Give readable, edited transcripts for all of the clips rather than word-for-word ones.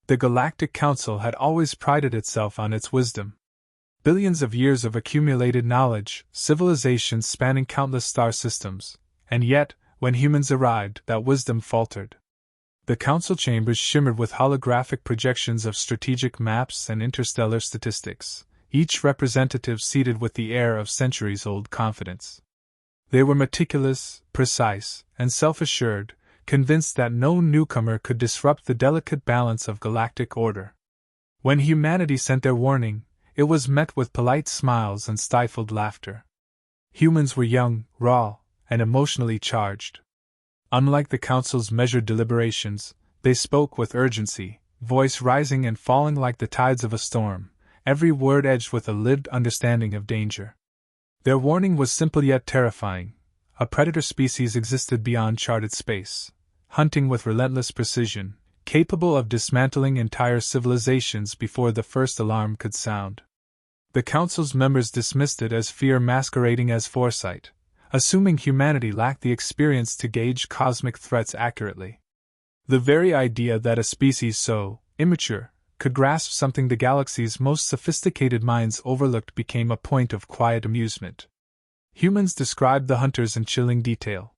The Galactic Council had always prided itself on its wisdom. Billions of years of accumulated knowledge, civilizations spanning countless star systems, and yet, when humans arrived, that wisdom faltered. The council chambers shimmered with holographic projections of strategic maps and interstellar statistics, each representative seated with the air of centuries-old confidence. They were meticulous, precise, and self-assured, convinced that no newcomer could disrupt the delicate balance of galactic order. When humanity sent their warning, it was met with polite smiles and stifled laughter. Humans were young, raw, and emotionally charged. Unlike the Council's measured deliberations, they spoke with urgency, voice rising and falling like the tides of a storm, every word edged with a lived understanding of danger. Their warning was simple yet terrifying. A predator species existed beyond charted space, hunting with relentless precision, capable of dismantling entire civilizations before the first alarm could sound. The Council's members dismissed it as fear masquerading as foresight, assuming humanity lacked the experience to gauge cosmic threats accurately. The very idea that a species so immature could grasp something the galaxy's most sophisticated minds overlooked became a point of quiet amusement. Humans described the hunters in chilling detail.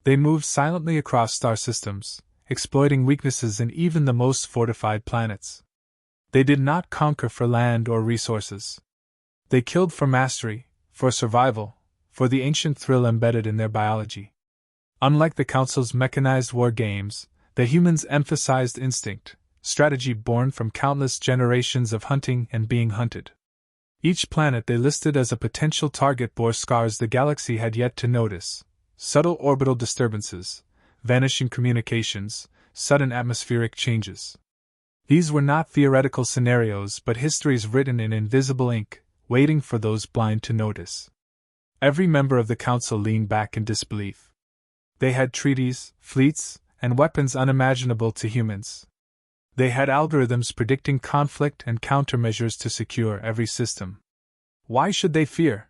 They moved silently across star systems, exploiting weaknesses in even the most fortified planets. They did not conquer for land or resources. They killed for mastery, for survival, for the ancient thrill embedded in their biology. Unlike the Council's mechanized war games, the humans emphasized instinct, strategy born from countless generations of hunting and being hunted. Each planet they listed as a potential target bore scars the galaxy had yet to notice: subtle orbital disturbances, vanishing communications, sudden atmospheric changes. These were not theoretical scenarios but histories written in invisible ink, waiting for those blind to notice. Every member of the Council leaned back in disbelief. They had treaties, fleets, and weapons unimaginable to humans. They had algorithms predicting conflict and countermeasures to secure every system. Why should they fear?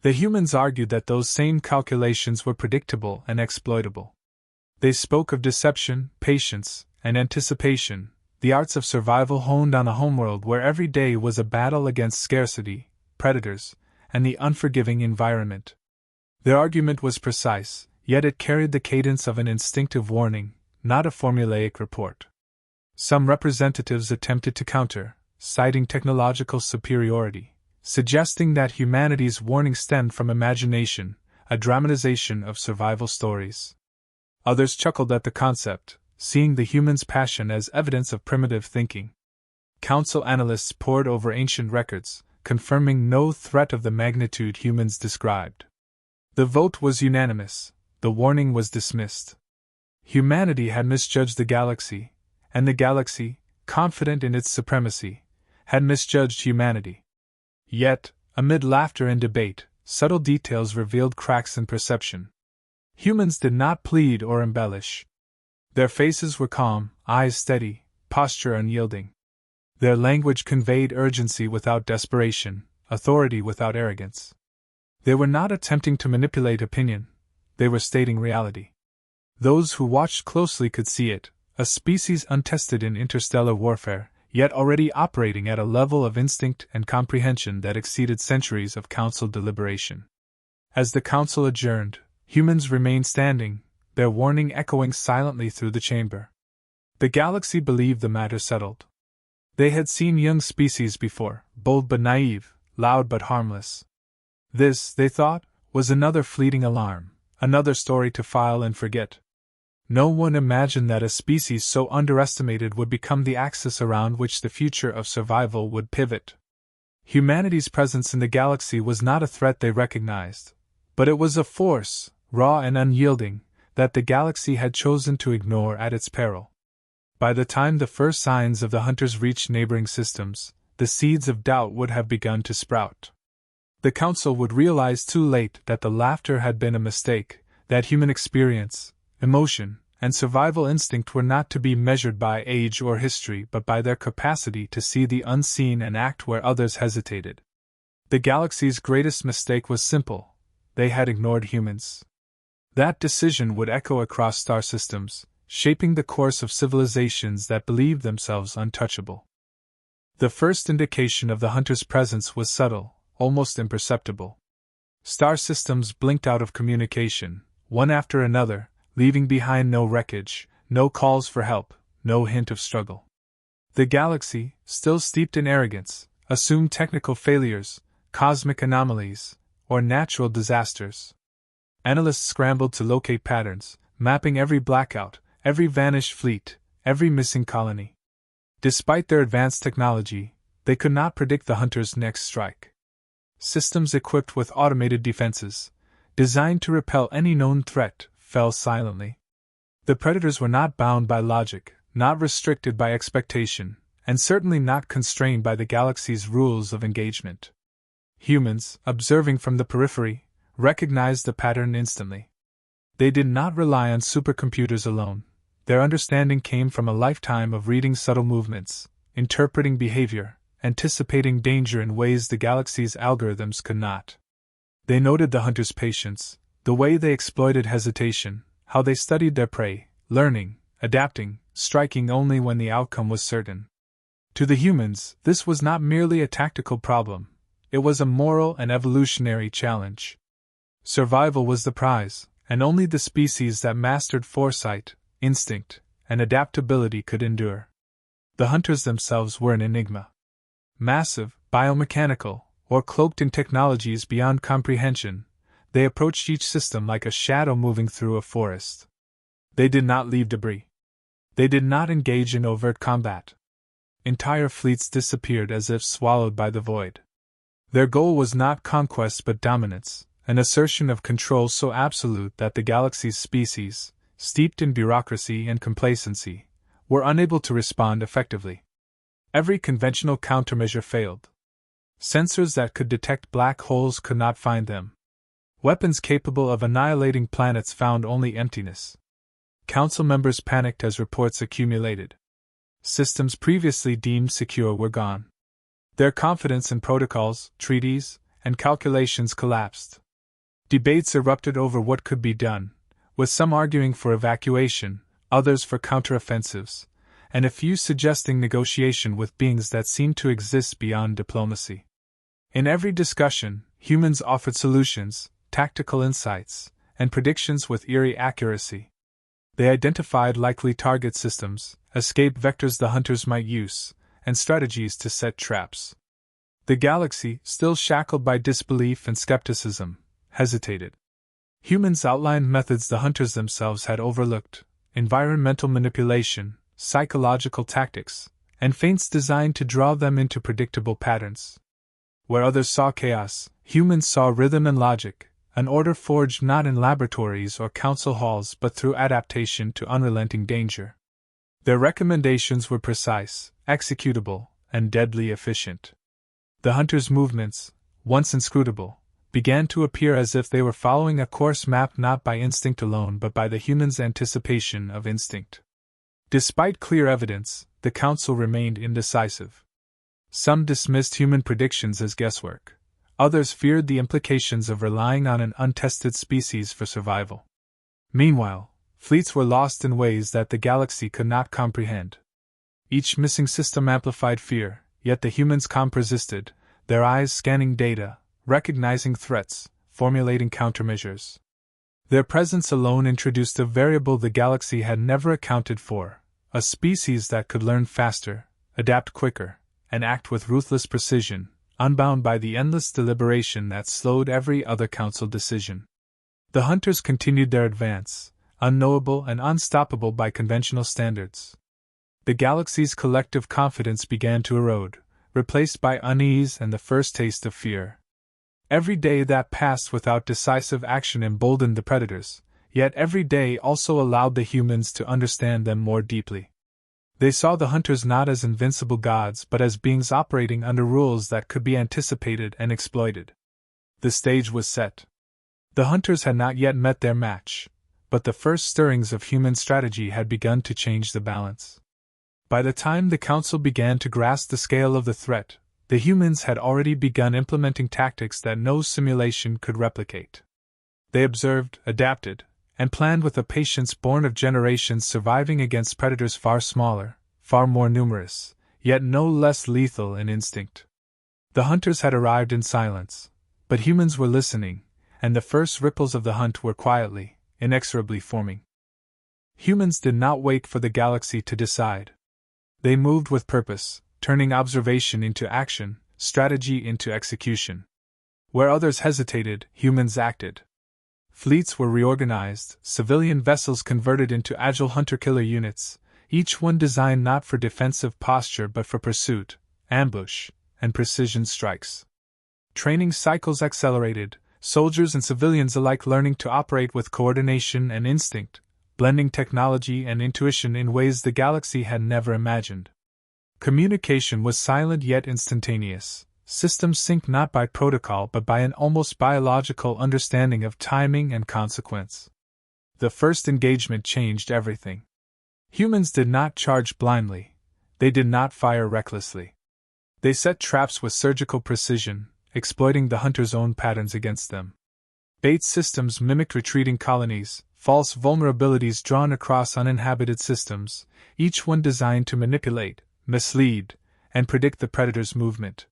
The humans argued that those same calculations were predictable and exploitable. They spoke of deception, patience, and anticipation, the arts of survival honed on a homeworld where every day was a battle against scarcity, predators, and the unforgiving environment. Their argument was precise, yet it carried the cadence of an instinctive warning, not a formulaic report. Some representatives attempted to counter, citing technological superiority, suggesting that humanity's warning stemmed from imagination, a dramatization of survival stories. Others chuckled at the concept, seeing the humans' passion as evidence of primitive thinking. Council analysts pored over ancient records, confirming no threat of the magnitude humans described. The vote was unanimous, the warning was dismissed. Humanity had misjudged the galaxy, and the galaxy, confident in its supremacy, had misjudged humanity. Yet, amid laughter and debate, subtle details revealed cracks in perception. Humans did not plead or embellish. Their faces were calm, eyes steady, posture unyielding. Their language conveyed urgency without desperation, authority without arrogance. They were not attempting to manipulate opinion, they were stating reality. Those who watched closely could see it, a species untested in interstellar warfare, yet already operating at a level of instinct and comprehension that exceeded centuries of council deliberation. As the council adjourned, humans remained standing, their warning echoing silently through the chamber. The galaxy believed the matter settled. They had seen young species before, bold but naive, loud but harmless. This, they thought, was another fleeting alarm, another story to file and forget. No one imagined that a species so underestimated would become the axis around which the future of survival would pivot. Humanity's presence in the galaxy was not a threat they recognized, but it was a force, raw and unyielding, that the galaxy had chosen to ignore at its peril. By the time the first signs of the hunters reached neighboring systems, the seeds of doubt would have begun to sprout. The Council would realize too late that the laughter had been a mistake, that human experience, emotion, and survival instinct were not to be measured by age or history but by their capacity to see the unseen and act where others hesitated. The galaxy's greatest mistake was simple: they had ignored humans. That decision would echo across star systems, shaping the course of civilizations that believed themselves untouchable. The first indication of the hunters' presence was subtle, almost imperceptible. Star systems blinked out of communication, one after another, leaving behind no wreckage, no calls for help, no hint of struggle. The galaxy, still steeped in arrogance, assumed technical failures, cosmic anomalies, or natural disasters. Analysts scrambled to locate patterns, mapping every blackout, every vanished fleet, every missing colony. Despite their advanced technology, they could not predict the hunters' next strike. Systems equipped with automated defenses, designed to repel any known threat, fell silently. The predators were not bound by logic, not restricted by expectation, and certainly not constrained by the galaxy's rules of engagement. Humans, observing from the periphery, recognized the pattern instantly. They did not rely on supercomputers alone. Their understanding came from a lifetime of reading subtle movements, interpreting behavior, anticipating danger in ways the galaxy's algorithms could not. They noted the hunters' patience, the way they exploited hesitation, how they studied their prey, learning, adapting, striking only when the outcome was certain. To the humans, this was not merely a tactical problem, it was a moral and evolutionary challenge. Survival was the prize, and only the species that mastered foresight, instinct, and adaptability could endure. The hunters themselves were an enigma. Massive, biomechanical, or cloaked in technologies beyond comprehension, they approached each system like a shadow moving through a forest. They did not leave debris. They did not engage in overt combat. Entire fleets disappeared as if swallowed by the void. Their goal was not conquest but dominance, an assertion of control so absolute that the galaxy's species, steeped in bureaucracy and complacency, were unable to respond effectively. Every conventional countermeasure failed. Sensors that could detect black holes could not find them. Weapons capable of annihilating planets found only emptiness. Council members panicked as reports accumulated. Systems previously deemed secure were gone. Their confidence in protocols, treaties, and calculations collapsed. Debates erupted over what could be done, with some arguing for evacuation, others for counteroffensives, and a few suggesting negotiation with beings that seemed to exist beyond diplomacy. In every discussion, humans offered solutions, tactical insights, and predictions with eerie accuracy. They identified likely target systems, escape vectors the hunters might use, and strategies to set traps. The galaxy, still shackled by disbelief and skepticism, hesitated. Humans outlined methods the hunters themselves had overlooked: environmental manipulation, psychological tactics, and feints designed to draw them into predictable patterns. Where others saw chaos, humans saw rhythm and logic, an order forged not in laboratories or council halls but through adaptation to unrelenting danger. Their recommendations were precise, executable, and deadly efficient. The hunters' movements, once inscrutable, began to appear as if they were following a course mapped not by instinct alone but by the human's anticipation of instinct. Despite clear evidence, the council remained indecisive. Some dismissed human predictions as guesswork. Others feared the implications of relying on an untested species for survival. Meanwhile, fleets were lost in ways that the galaxy could not comprehend. Each missing system amplified fear, yet the humans persisted, their eyes scanning data, recognizing threats, formulating countermeasures. Their presence alone introduced a variable the galaxy had never accounted for: a species that could learn faster, adapt quicker, and act with ruthless precision, unbound by the endless deliberation that slowed every other council decision. The hunters continued their advance, unknowable and unstoppable by conventional standards. The galaxy's collective confidence began to erode, replaced by unease and the first taste of fear. Every day that passed without decisive action emboldened the predators, yet every day also allowed the humans to understand them more deeply. They saw the hunters not as invincible gods but as beings operating under rules that could be anticipated and exploited. The stage was set. The hunters had not yet met their match, but the first stirrings of human strategy had begun to change the balance. By the time the council began to grasp the scale of the threat, the humans had already begun implementing tactics that no simulation could replicate. They observed, adapted, and planned with a patience born of generations surviving against predators far smaller, far more numerous, yet no less lethal in instinct. The hunters had arrived in silence, but humans were listening, and the first ripples of the hunt were quietly, inexorably forming. Humans did not wait for the galaxy to decide. They moved with purpose, turning observation into action, strategy into execution. Where others hesitated, humans acted. Fleets were reorganized, civilian vessels converted into agile hunter-killer units, each one designed not for defensive posture but for pursuit, ambush, and precision strikes. Training cycles accelerated, soldiers and civilians alike learning to operate with coordination and instinct, blending technology and intuition in ways the galaxy had never imagined. Communication was silent yet instantaneous. Systems synced not by protocol but by an almost biological understanding of timing and consequence. The first engagement changed everything. Humans did not charge blindly. They did not fire recklessly. They set traps with surgical precision, exploiting the hunter's own patterns against them. Bait systems mimicked retreating colonies, false vulnerabilities drawn across uninhabited systems, each one designed to manipulate, mislead, and predict the predator's movement.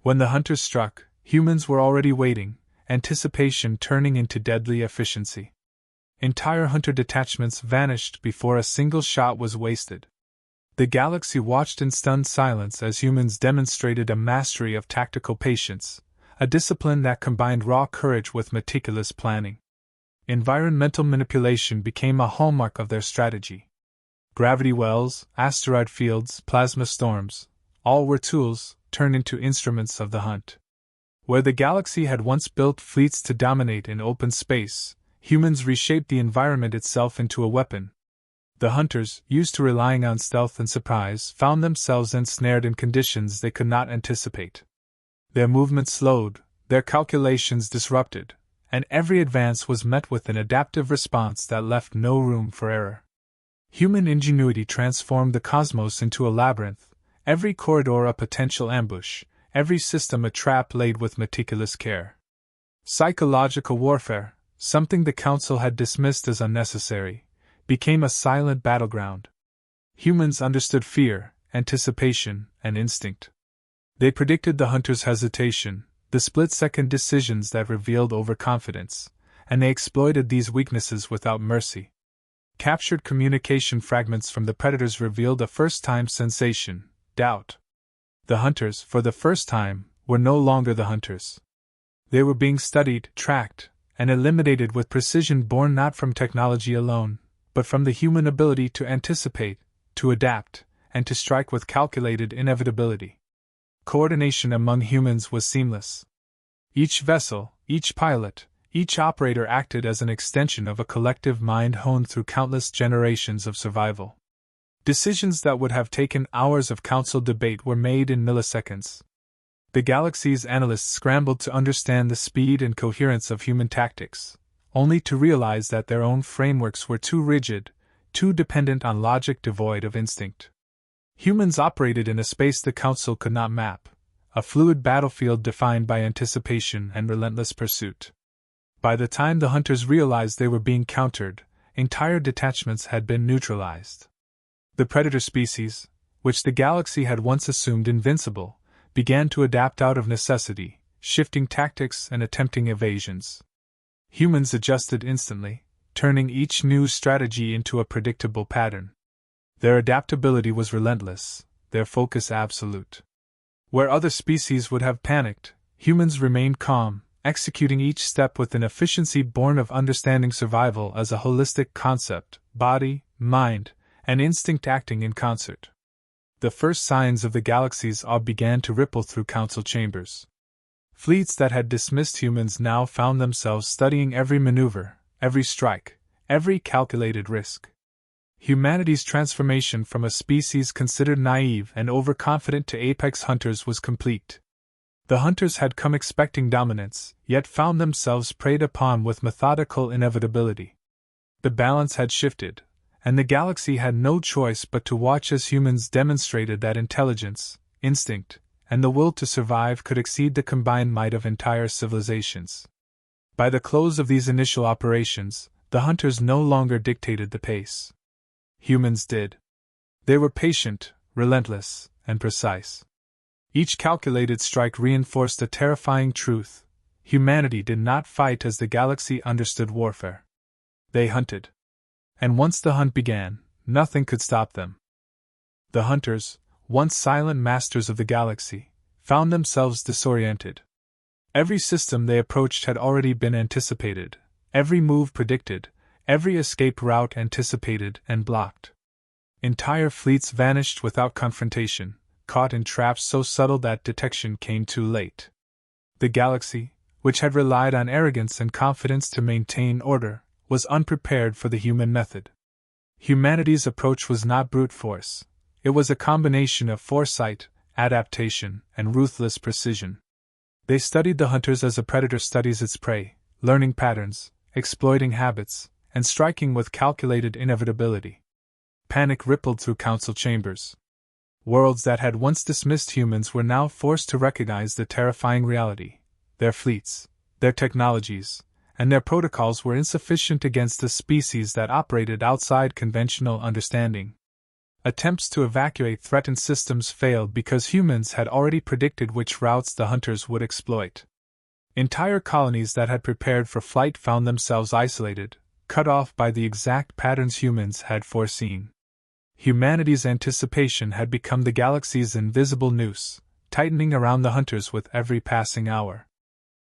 When the hunters struck, humans were already waiting, anticipation turning into deadly efficiency. Entire hunter detachments vanished before a single shot was wasted. The galaxy watched in stunned silence as humans demonstrated a mastery of tactical patience, a discipline that combined raw courage with meticulous planning. Environmental manipulation became a hallmark of their strategy. Gravity wells, asteroid fields, plasma storms, all were tools, turned into instruments of the hunt. Where the galaxy had once built fleets to dominate in open space, humans reshaped the environment itself into a weapon. The hunters, used to relying on stealth and surprise, found themselves ensnared in conditions they could not anticipate. Their movements slowed, their calculations disrupted, and every advance was met with an adaptive response that left no room for error. Human ingenuity transformed the cosmos into a labyrinth, every corridor a potential ambush, every system a trap laid with meticulous care. Psychological warfare, something the Council had dismissed as unnecessary, became a silent battleground. Humans understood fear, anticipation, and instinct. They predicted the hunter's hesitation, the split-second decisions that revealed overconfidence, and they exploited these weaknesses without mercy. Captured communication fragments from the predators revealed a first-time sensation: doubt. The hunters, for the first time, were no longer the hunters. They were being studied, tracked, and eliminated with precision born not from technology alone, but from the human ability to anticipate, to adapt, and to strike with calculated inevitability. Coordination among humans was seamless. Each vessel, each pilot, each operator acted as an extension of a collective mind honed through countless generations of survival. Decisions that would have taken hours of council debate were made in milliseconds. The galaxy's analysts scrambled to understand the speed and coherence of human tactics, only to realize that their own frameworks were too rigid, too dependent on logic devoid of instinct. Humans operated in a space the Council could not map, a fluid battlefield defined by anticipation and relentless pursuit. By the time the hunters realized they were being countered, entire detachments had been neutralized. The predator species, which the galaxy had once assumed invincible, began to adapt out of necessity, shifting tactics and attempting evasions. Humans adjusted instantly, turning each new strategy into a predictable pattern. Their adaptability was relentless, their focus absolute. Where other species would have panicked, humans remained calm, executing each step with an efficiency born of understanding survival as a holistic concept, body, mind, and instinct acting in concert. The first signs of the galaxy's awe began to ripple through council chambers. Fleets that had dismissed humans now found themselves studying every maneuver, every strike, every calculated risk. Humanity's transformation from a species considered naive and overconfident to apex hunters was complete. The hunters had come expecting dominance, yet found themselves preyed upon with methodical inevitability. The balance had shifted, and the galaxy had no choice but to watch as humans demonstrated that intelligence, instinct, and the will to survive could exceed the combined might of entire civilizations. By the close of these initial operations, The hunters no longer dictated the pace. Humans did. They were patient, relentless, and precise. Each calculated strike reinforced a terrifying truth: humanity did not fight as the galaxy understood warfare. They hunted. And once the hunt began, nothing could stop them. The hunters, once silent masters of the galaxy, found themselves disoriented. Every system they approached had already been anticipated, every move predicted, every escape route anticipated and blocked. Entire fleets vanished without confrontation, caught in traps so subtle that detection came too late. The galaxy, which had relied on arrogance and confidence to maintain order, was unprepared for the human method. Humanity's approach was not brute force. It was a combination of foresight, adaptation, and ruthless precision. They studied the hunters as a predator studies its prey, learning patterns, exploiting habits, and striking with calculated inevitability. Panic rippled through council chambers. Worlds that had once dismissed humans were now forced to recognize the terrifying reality. Their fleets, their technologies, and their protocols were insufficient against a species that operated outside conventional understanding. Attempts to evacuate threatened systems failed because humans had already predicted which routes the hunters would exploit. Entire colonies that had prepared for flight found themselves isolated, cut off by the exact patterns humans had foreseen. Humanity's anticipation had become the galaxy's invisible noose, tightening around the hunters with every passing hour.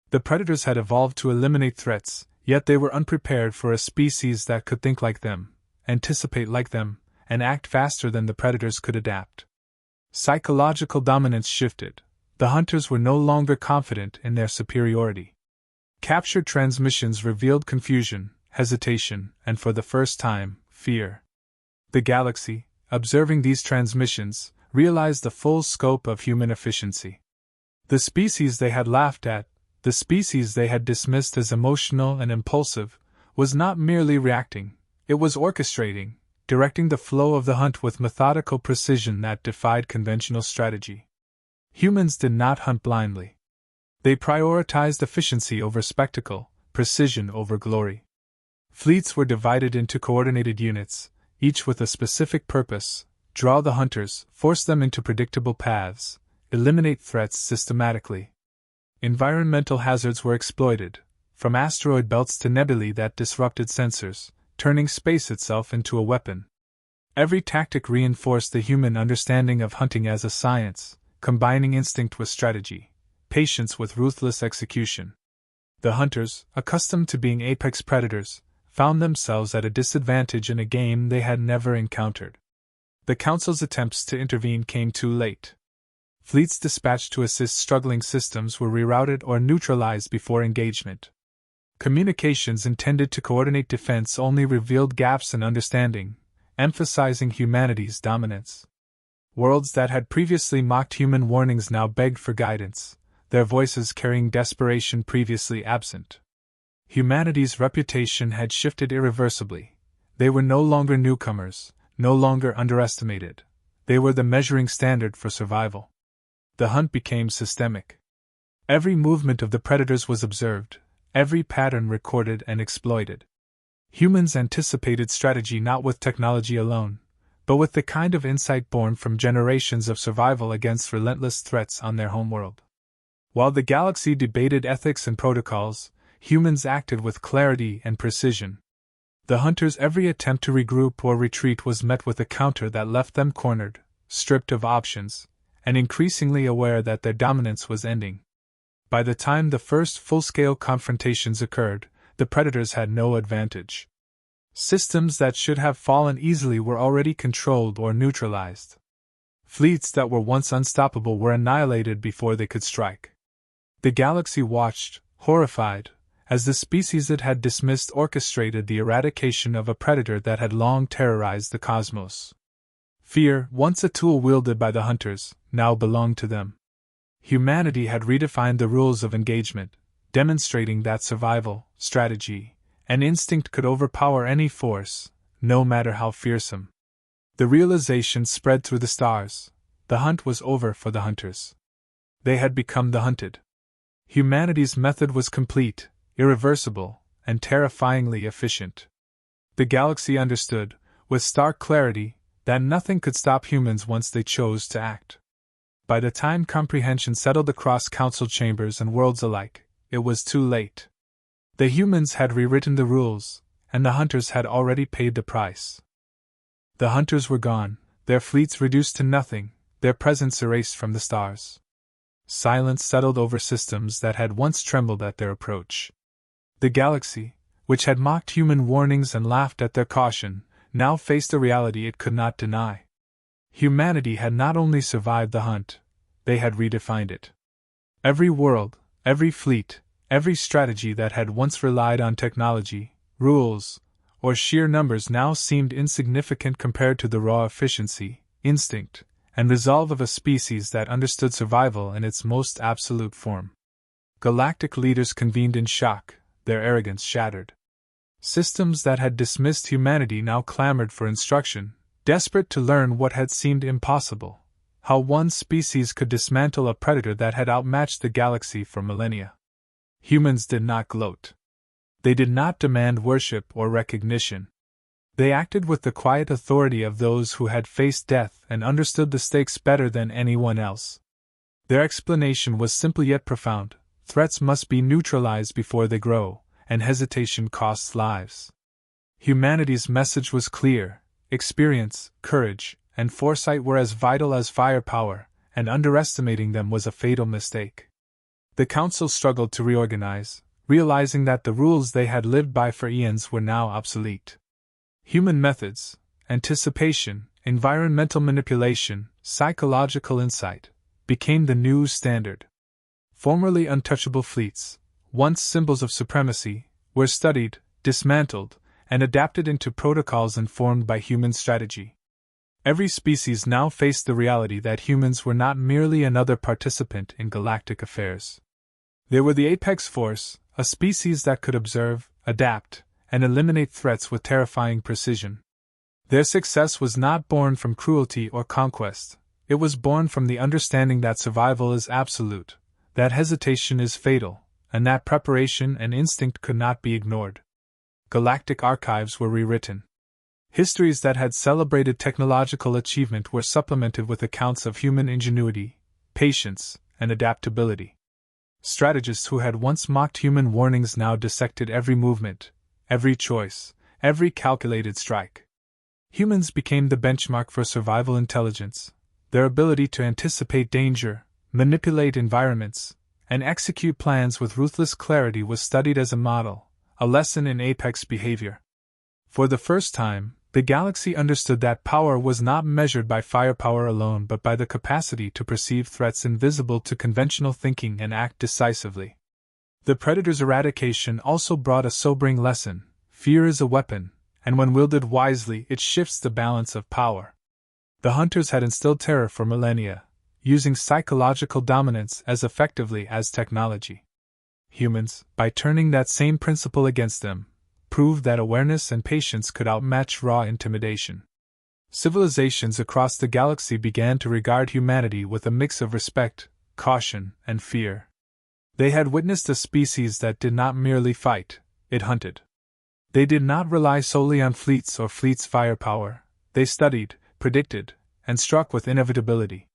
The predators had evolved to eliminate threats, yet they were unprepared for a species that could think like them, anticipate like them, and act faster than the predators could adapt. Psychological dominance shifted. The hunters were no longer confident in their superiority. Captured transmissions revealed confusion, hesitation, and for the first time, fear. The galaxy, observing these transmissions, realized the full scope of human efficiency. The species they had laughed at, the species they had dismissed as emotional and impulsive, was not merely reacting, it was orchestrating, directing the flow of the hunt with methodical precision that defied conventional strategy. Humans did not hunt blindly. They prioritized efficiency over spectacle, precision over glory. Fleets were divided into coordinated units, each with a specific purpose: draw the hunters, force them into predictable paths, eliminate threats systematically. Environmental hazards were exploited, from asteroid belts to nebulae that disrupted sensors, turning space itself into a weapon. Every tactic reinforced the human understanding of hunting as a science, combining instinct with strategy, patience with ruthless execution. The hunters, accustomed to being apex predators, found themselves at a disadvantage in a game they had never encountered. The Council's attempts to intervene came too late. Fleets dispatched to assist struggling systems were rerouted or neutralized before engagement. Communications intended to coordinate defense only revealed gaps in understanding, emphasizing humanity's dominance. Worlds that had previously mocked human warnings now begged for guidance, their voices carrying desperation previously absent. Humanity's reputation had shifted irreversibly. They were no longer newcomers, no longer underestimated. They were the measuring standard for survival. The hunt became systemic. Every movement of the predators was observed, every pattern recorded and exploited. Humans anticipated strategy not with technology alone, but with the kind of insight born from generations of survival against relentless threats on their homeworld. While the galaxy debated ethics and protocols, humans acted with clarity and precision. The hunters' every attempt to regroup or retreat was met with a counter that left them cornered, stripped of options, and increasingly aware that their dominance was ending. By the time the first full-scale confrontations occurred, the predators had no advantage. Systems that should have fallen easily were already controlled or neutralized. Fleets that were once unstoppable were annihilated before they could strike. The galaxy watched, horrified, as the species it had dismissed orchestrated the eradication of a predator that had long terrorized the cosmos. Fear, once a tool wielded by the hunters, now belonged to them. Humanity had redefined the rules of engagement, demonstrating that survival, strategy, and instinct could overpower any force, no matter how fearsome. The realization spread through the stars: the hunt was over for the hunters. They had become the hunted. Humanity's method was complete, irreversible, and terrifyingly efficient. The galaxy understood, with stark clarity, that nothing could stop humans once they chose to act. By the time comprehension settled across council chambers and worlds alike, it was too late. The humans had rewritten the rules, and the hunters had already paid the price. The hunters were gone, their fleets reduced to nothing, their presence erased from the stars. Silence settled over systems that had once trembled at their approach. The galaxy, which had mocked human warnings and laughed at their caution, now faced a reality it could not deny. Humanity had not only survived the hunt, they had redefined it. Every world, every fleet, every strategy that had once relied on technology, rules, or sheer numbers now seemed insignificant compared to the raw efficiency, instinct, and resolve of a species that understood survival in its most absolute form. Galactic leaders convened in shock, their arrogance shattered. Systems that had dismissed humanity now clamored for instruction, desperate to learn what had seemed impossible: how one species could dismantle a predator that had outmatched the galaxy for millennia. Humans did not gloat. They did not demand worship or recognition. They acted with the quiet authority of those who had faced death and understood the stakes better than anyone else. Their explanation was simple yet profound: threats must be neutralized before they grow, and hesitation costs lives. Humanity's message was clear: experience, courage, and foresight were as vital as firepower, and underestimating them was a fatal mistake. The Council struggled to reorganize, realizing that the rules they had lived by for eons were now obsolete. Human methods, anticipation, environmental manipulation, psychological insight, became the new standard. Formerly untouchable fleets, once symbols of supremacy, were studied, dismantled, and adapted into protocols informed by human strategy. Every species now faced the reality that humans were not merely another participant in galactic affairs. They were the apex force, a species that could observe, adapt, and eliminate threats with terrifying precision. Their success was not born from cruelty or conquest, it was born from the understanding that survival is absolute, that hesitation is fatal, and that preparation and instinct could not be ignored. Galactic archives were rewritten. Histories that had celebrated technological achievement were supplemented with accounts of human ingenuity, patience, and adaptability. Strategists who had once mocked human warnings now dissected every movement, every choice, every calculated strike. Humans became the benchmark for survival intelligence. Their ability to anticipate danger, manipulate environments, and execute plans with ruthless clarity was studied as a model, a lesson in apex behavior. For the first time, the galaxy understood that power was not measured by firepower alone but by the capacity to perceive threats invisible to conventional thinking and act decisively. The Predator's eradication also brought a sobering lesson: fear is a weapon, and when wielded wisely it shifts the balance of power. The Hunters had instilled terror for millennia, using psychological dominance as effectively as technology. Humans, by turning that same principle against them, proved that awareness and patience could outmatch raw intimidation. Civilizations across the galaxy began to regard humanity with a mix of respect, caution, and fear. They had witnessed a species that did not merely fight, it hunted. They did not rely solely on fleets or fleets' firepower, they studied, predicted, and struck with inevitability.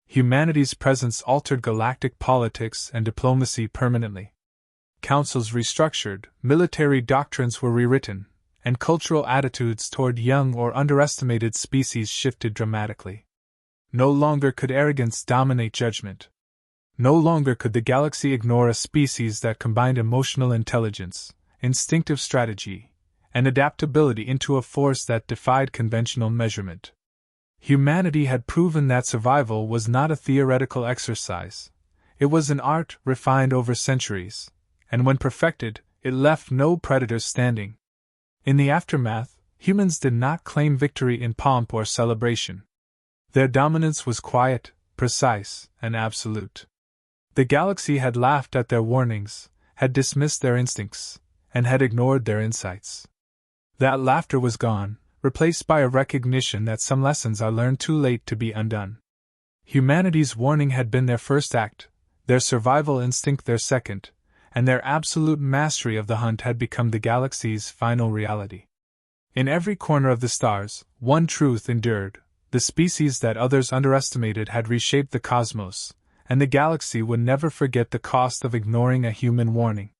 Humanity's presence altered galactic politics and diplomacy permanently. Councils restructured, military doctrines were rewritten, and cultural attitudes toward young or underestimated species shifted dramatically. No longer could arrogance dominate judgment. No longer could the galaxy ignore a species that combined emotional intelligence, instinctive strategy, and adaptability into a force that defied conventional measurement. Humanity had proven that survival was not a theoretical exercise. It was an art refined over centuries, and when perfected, it left no predators standing. In the aftermath, humans did not claim victory in pomp or celebration. Their dominance was quiet, precise, and absolute. The galaxy had laughed at their warnings, had dismissed their instincts, and had ignored their insights. That laughter was gone, replaced by a recognition that some lessons are learned too late to be undone. Humanity's warning had been their first act, their survival instinct their second, and their absolute mastery of the hunt had become the galaxy's final reality. In every corner of the stars, one truth endured: the species that others underestimated had reshaped the cosmos, and the galaxy would never forget the cost of ignoring a human warning.